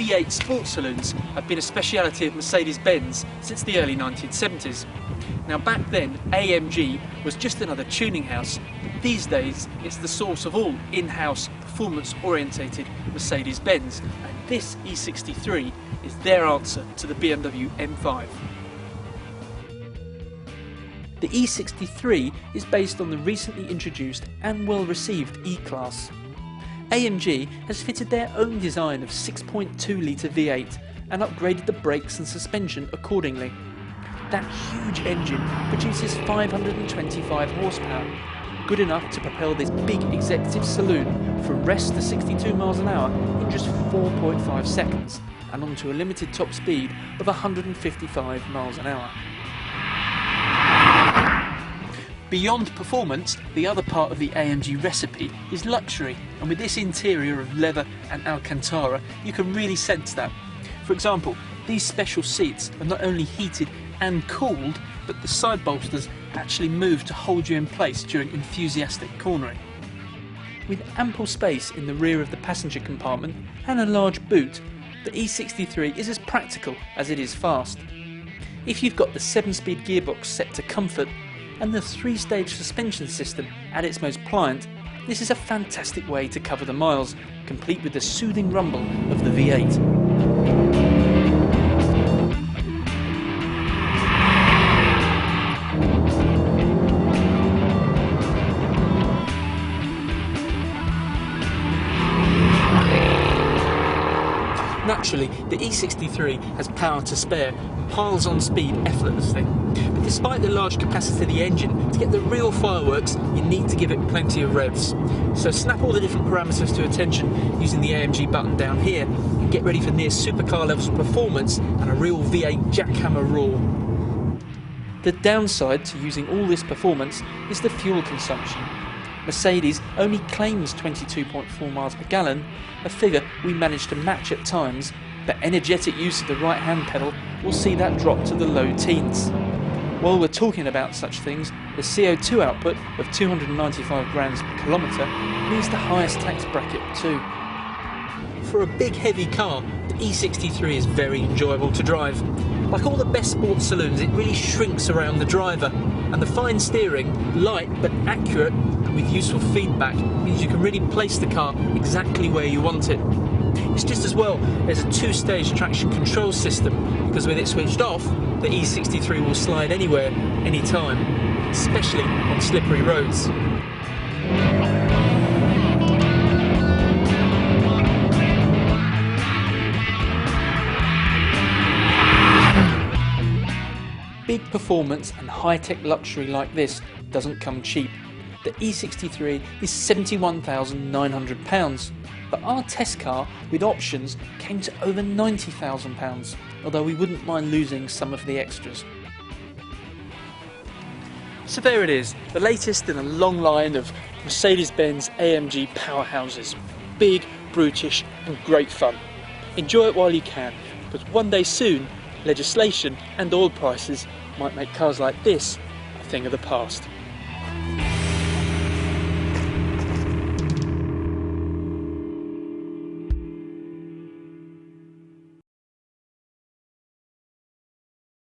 V8 sports saloons have been a speciality of Mercedes-Benz since the early 1970s. Now back then, AMG was just another tuning house. These days, it's the source of all in-house, performance-orientated Mercedes-Benz, and this E63 is their answer to the BMW M5. The E63 is based on the recently introduced and well-received E-Class. AMG has fitted their own design of 6.2 litre V8 and upgraded the brakes and suspension accordingly. That huge engine produces 525 horsepower, good enough to propel this big executive saloon from rest to 62 miles an hour in just 4.5 seconds and onto a limited top speed of 155 miles an hour. Beyond performance, the other part of the AMG recipe is luxury, and with this interior of leather and Alcantara, you can really sense that. For example, these special seats are not only heated and cooled, but the side bolsters actually move to hold you in place during enthusiastic cornering. With ample space in the rear of the passenger compartment and a large boot, the E63 is as practical as it is fast. If you've got the 7-speed gearbox set to comfort and the 3-stage suspension system at its most pliant, this is a fantastic way to cover the miles, complete with the soothing rumble of the V8. Naturally, the E63 has power to spare and piles on speed effortlessly. But despite the large capacity of the engine, to get the real fireworks, you need to give it plenty of revs. So snap all the different parameters to attention using the AMG button down here and get ready for near supercar levels of performance and a real V8 jackhammer roar. The downside to using all this performance is the fuel consumption. Mercedes only claims 22.4 miles per gallon, a figure we managed to match at times, but energetic use of the right hand pedal will see that drop to the low teens. While we're talking about such things, the CO2 output of 295 grams per kilometre means the highest tax bracket too. For a big heavy car, the E63 is very enjoyable to drive. Like all the best sports saloons, it really shrinks around the driver, and the fine steering, light but accurate and with useful feedback, means you can really place the car exactly where you want it. It's just as well there's a 2-stage traction control system, because with it switched off, the E63 will slide anywhere, anytime, especially on slippery roads. Big performance and high-tech luxury like this doesn't come cheap. The E63 is £71,900, but our test car with options came to over £90,000, although we wouldn't mind losing some of the extras. So there it is, the latest in a long line of Mercedes-Benz AMG powerhouses. Big, brutish and great fun. Enjoy it while you can, but one day soon, legislation and oil prices might make cars like this a thing of the past.